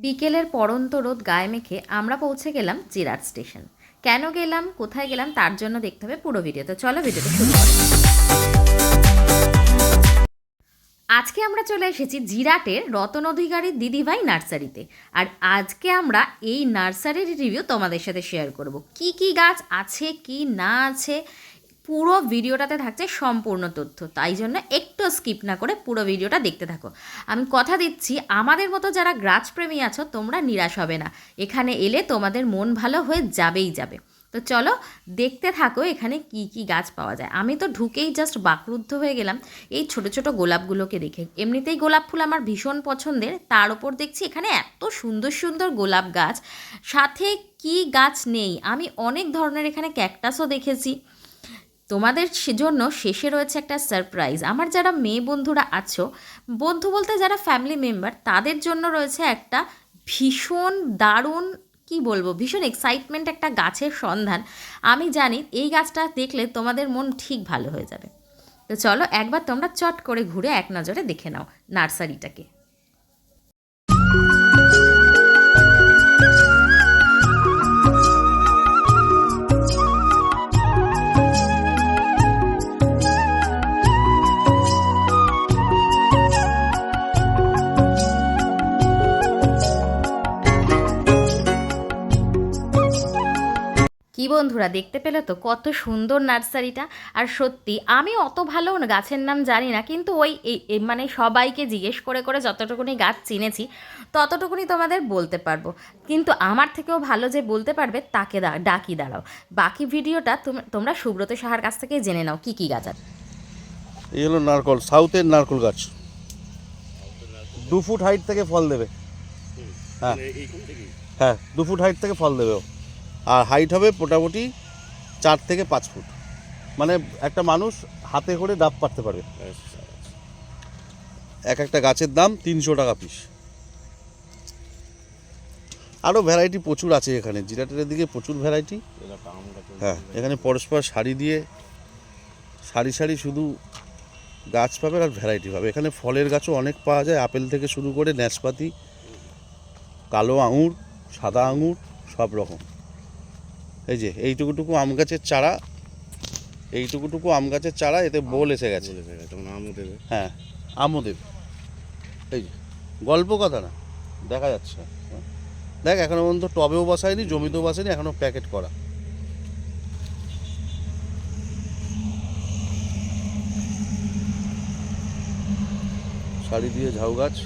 বিকেলের পড়ন্ত রোদ গায়ে মেখে আমরা পৌঁছে গেলাম জিরাট স্টেশন। কেন গেলাম, কোথায় গেলাম, তার জন্য দেখতে হবে পুরো ভিডিও। তো চলো ভিডিওটা শুরু করি। আজকে আমরা চলে এসেছি জিরাটের রতন অধিকারীর দিদিভাই নার্সারিতে। আর আজকে আমরা এই নার্সারির রিভিউ তোমাদের সাথে শেয়ার করব। কি কি গাছ আছে, কি না আছে, পুরো ভিডিওটাতে থাকছে সম্পূর্ণ তথ্য। তাই জন্য একটু স্কিপ না করে পুরো ভিডিওটা দেখতে থাকো। আমি কথা দিচ্ছি, আমাদের মতো যারা গাছপ্রেমী আছো তোমরা নিরাশ হবে না। এখানে এলে তোমাদের মন ভালো হয়ে যাবেই যাবে। তো চলো দেখতে থাকো এখানে কি কি গাছ পাওয়া যায়। আমি তো ঢুকেই জাস্ট বাকরুদ্ধ হয়ে গেলাম এই ছোট ছোট গোলাপগুলোকে দেখে। এমনিতেই গোলাপ ফুল আমার ভীষণ পছন্দের, তার ওপর দেখছি এখানে এত সুন্দর সুন্দর গোলাপ গাছ, সাথে কি গাছ নেই। আমি অনেক ধরনের এখানে ক্যাকটাসও দেখেছি। তোমাদের সেজন্য শেষে রয়েছে একটা সারপ্রাইজ। আমার যারা মেয়ে বন্ধুরা আছো, বন্ধু বলতে যারা ফ্যামিলি মেম্বার, তাদের জন্য রয়েছে একটা ভীষণ দারুণ, কি বলবো, ভীষণ এক্সাইটমেন্ট একটা গাছের সন্ধান। আমি জানি এই গাছটা দেখলে তোমাদের মন ঠিক ভালো হয়ে যাবে। তো চলো একবার তোমরা চট করে ঘুরে এক নজরে দেখে নাও নার্সারিটাকে। কি বন্ধুরা, দেখতে পেলে তো কত সুন্দর নার্সারিটা। আর সত্যি আমি অত ভালো গাছের নাম জানি না, কিন্তু ওই মানে সবাইকে জিজ্ঞেস করে করে যতটুকুনি গাছ চিনেছি ততটুকুনি তোমাদের বলতে পারবো। কিন্তু আমার থেকেও ভালো যে বলতে পারবে তাকে ডাকি দাঁড়াও। বাকি ভিডিওটা তোমরা সুব্রত সাহার কাছ থেকে জেনে নাও কি কি গাছ আছে। এই হলো নারকল, সাউথের নারকল গাছ। 2 ফুট হাইট থেকে ফল দেবে। হ্যাঁ হ্যাঁ, 2 ফুট হাইট থেকে ফল দেবে। আর হাইট হবে মোটামুটি 4 থেকে 5 ফুট। মানে একটা মানুষ হাতে করে ডাব পাড়তে পারবে। এক একটা গাছের দাম 300 টাকা পিস। আরও ভ্যারাইটি প্রচুর আছে এখানে, জিরাটের দিকে প্রচুর ভ্যারাইটি। হ্যাঁ, এখানে পরস্পর সারি দিয়ে সারি সারি শুধু গাছ পাবে আর ভ্যারাইটি পাবে। এখানে ফলের গাছও অনেক পাওয়া যায়, আপেল থেকে শুরু করে নাশপাতি, কালো আঙুর, সাদা আঙুর, সব রকম। এই যে এইটুকুটুকু আম গাছের চারা, এইটুকুটুকু আম গাছের চারা, এতে বোল এসে গেছে। হ্যাঁ, আমও দেবে। এই যে গল্প কথা না, দেখা যাচ্ছে। দেখ, এখনো পর্যন্ত টবেও বসায়নি, জমিতেও বসায়নি, এখনো প্যাকেট করা। শাড়ি দিয়ে ঝাউ গাছ,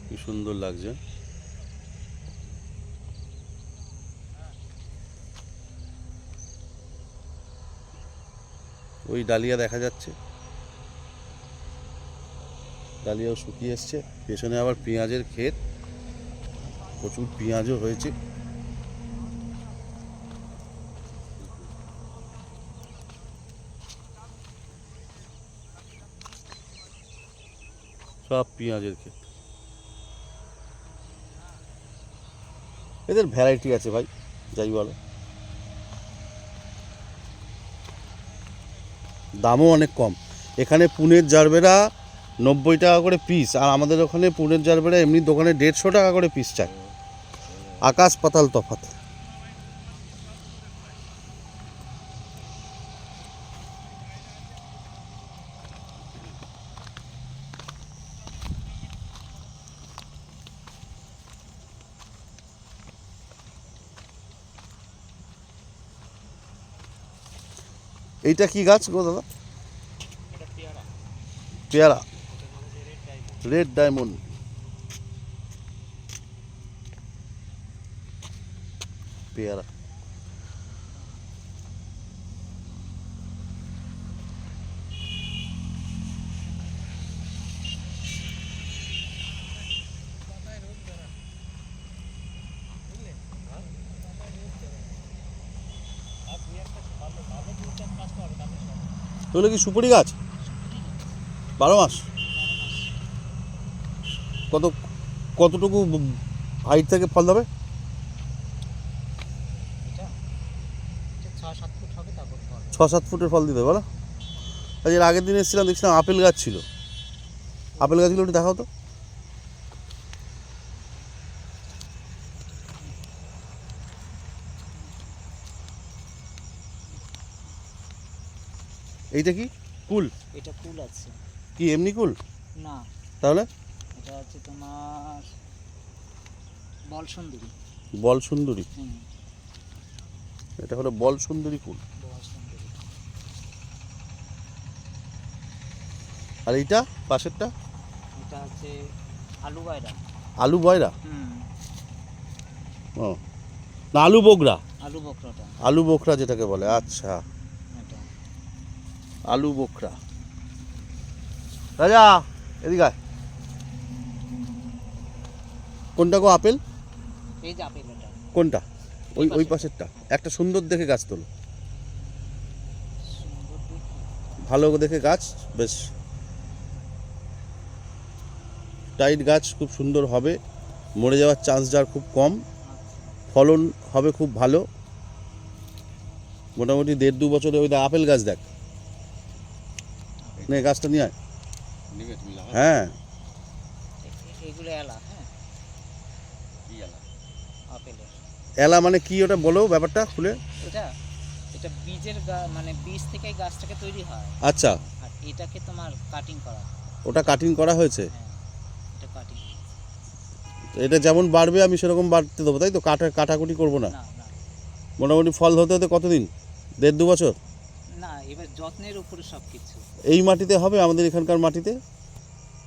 কি সুন্দর লাগছে। ওই ডালিয়া দেখা যাচ্ছে, ডালিয়াও শুকিয়ে এসছে। পেছনে আবার পেঁয়াজের ক্ষেত, প্রচুর পেঁয়াজও হয়েছে। সব পেঁয়াজের ক্ষেত। এদের ভ্যারাইটি আছে ভাই, যাই বলো। দামও অনেক কম। এখানে পুনের জারবেরা 90 টাকা করে পিস, আর আমাদের ওখানে পুনের জারবেরা এমনি দোকানে 150 টাকা করে পিস চায়। আকাশ পাতাল তফাৎ। এইটা কি গাছ গো দাদা? পেয়ারা, রেড ডায়মন্ড। পেয়ারা, এগুলো কি সুপারি গাছ? 12 মাস। কতটুকু হাইট থেকে ফল দেবে? 6-7 ফুটের ফল দিতে বলো। আজ এর আগের দিন এসেছিলাম, দেখছিলাম আপেল গাছ ছিল। আপেল গাছগুলো একটু দেখাও তো। এইটা কি কুল? এটা কুল আছে কি এমনি কুল? না, তাহলে এটা হচ্ছে তোমার বল সুন্দরী। বল সুন্দরী, হুম, এটা হলো বল সুন্দরী কুল। বল সুন্দরী। আর এইটা পাশেরটা এটা হচ্ছে আলু বাইরা। আলু বয়রা? হুম, ও না, আলু বোগরা। আলু বকরাটা আলু বোখরা যেটাকে বলে, আচ্ছা এটা। আলু বোখরা। রাজা এদিকে আয়। কোনটা গো আপেল? এই যে আপেল এটা কোনটা? ওই ওই পাশেরটা। পাশেরটা। একটা সুন্দর দেখে গাছ তোলো, সুন্দর দেখি। ভালো দেখে গাছ, বেশ টাইট গাছ, খুব সুন্দর হবে, মরে যাওয়ার চান্স যার খুব কম, আচ্ছা, ফলন হবে খুব ভালো। মোটামুটি 1.5-2 বছরে ওই দেখ আপেল গাছ দেখ, নে গাছটা নিয়ে আয়। হ্যাঁ এগুলো এলা। হ্যাঁ, আপেলের এলা মানে কি ওটা বলো ব্যাপারটা খুলে। এটা এটা বীজের মানে বীজ থেকে গাছটাকে তৈরি হয়। আচ্ছা, আর এটাকে তোমার কাটিং করা হয়। ওটা কাটিং করা হয়েছে। হ্যাঁ, এটা কাটিং। এটা যেমন বাড়বে আমি সেরকম বাড়তে দেবো, তাই তো? কাটাকুটি করবো না। না না মোটামুটি ফল হতে হতে কতদিন? 1.5-2 বছর? না, এবার যত্নের উপরে সব কিছু। এই মাটিতে হবে? আমাদের এখানকার মাটিতে?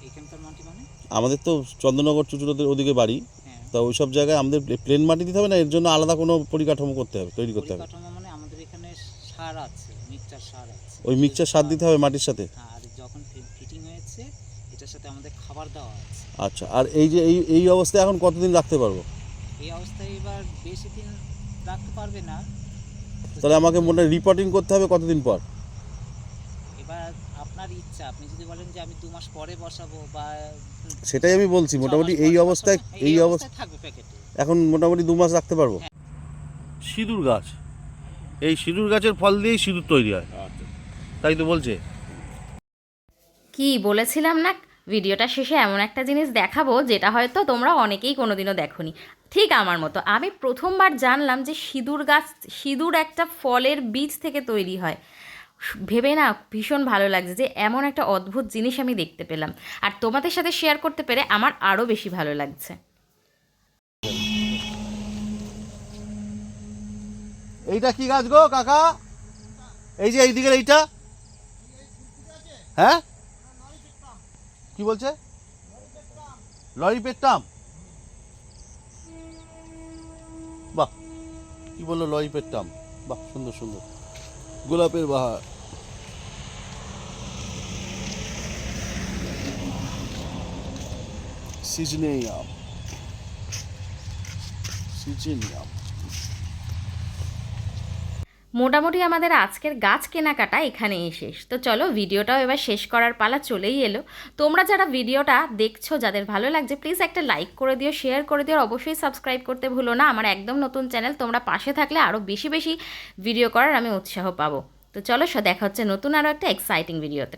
এখানকার মাটি মানে? আমাদের তো চন্দ্রনগর চুচুড়াদের ওদিকে বাড়ি, হ্যাঁ, তা ওই সব জায়গায় আমাদের প্লেন মাটি দিতে হবে না? এর জন্য আলাদা কোনো পরিকাঠামো করতে হবে, তৈরি করতে হবে? পরিকাঠামো মানে আমাদের এখানে সার আছে, মিক্সচার সার আছে। ওই মিক্সচার সার দিতে হবে মাটির সাথে? হ্যাঁ, আর যখন ফিটিং হয়েছে এটার সাথে আমাদের খাবার দেওয়া আছে। আচ্ছা, আর এই যে এই এই অবস্থায় এখন কতদিন রাখতে পারবো? এই অবস্থায় এবার বেশি দিন রাখতে পারবে না। তাহলে আমাকে মনে হয় রিপোর্টিং করতে হবে কতদিন পর? এবার আপনার ইচ্ছা, আপনি যদি বলেন যে আমি 2 মাস পরে বসাবো বা সেটাই আমি বলছি, 6 মোটামুটি মাস এই পরে অবস্থায়, বসাবো, এই অবস্থা অবস্থায় থাকবে প্যাকেটে। এখন মোটামুটি 2 মাস রাখতে পারবো। সিঁদুর গাছ, এই সিঁদুর গাছের ফল দিয়েই সিঁদুর তৈরি হয়, তাই তো বলছে। কি বলেছিলাম না, ভিডিওটা শেষে এমন একটা জিনিস দেখাবো যেটা হয়তো তোমরা অনেকেই কোনোদিনও দেখোনি। ঠিক আমার মতো আমি প্রথমবার জানলাম যে সিঁদুর গাছ, সিঁদুর একটা ফলের বীজ থেকে তৈরি হয়। ভেবে না ভীষণ ভালো লাগছে যে এমন একটা অদ্ভুত জিনিস আমি দেখতে পেলাম, আর তোমাদের সাথে শেয়ার করতে পেরে আমার আরও বেশি ভালো লাগছে। এইটা কি গাছ গো কাকা? এই যে এইদিকের এইটা, হ্যাঁ কি বলছে? লরিপেট্টাম? বাহ, কি বললো লরিপেট্টাম? বাহ, সুন্দর সুন্দর গোলাপের বাহার। সিজনেয়াম, সিজনেয়াম। মোটামুটি আমাদের আজকের গাছ কেনাকাটা এখানেই শেষ। তো চলো ভিডিওটাও এবার শেষ করার পালা চলেই এলো। তোমরা যারা ভিডিওটা দেখছো, যাদের ভালো লাগছে, প্লিজ একটা লাইক করে দিও, শেয়ার করে দিও, আর অবশ্যই সাবস্ক্রাইব করতে ভুলো না। আমার একদম নতুন চ্যানেল, তোমরা পাশে থাকলে আরও বেশি বেশি ভিডিও করার আমি উৎসাহ পাবো। তো চলো দেখা হচ্ছে নতুন আরও একটা এক্সাইটিং ভিডিওতে।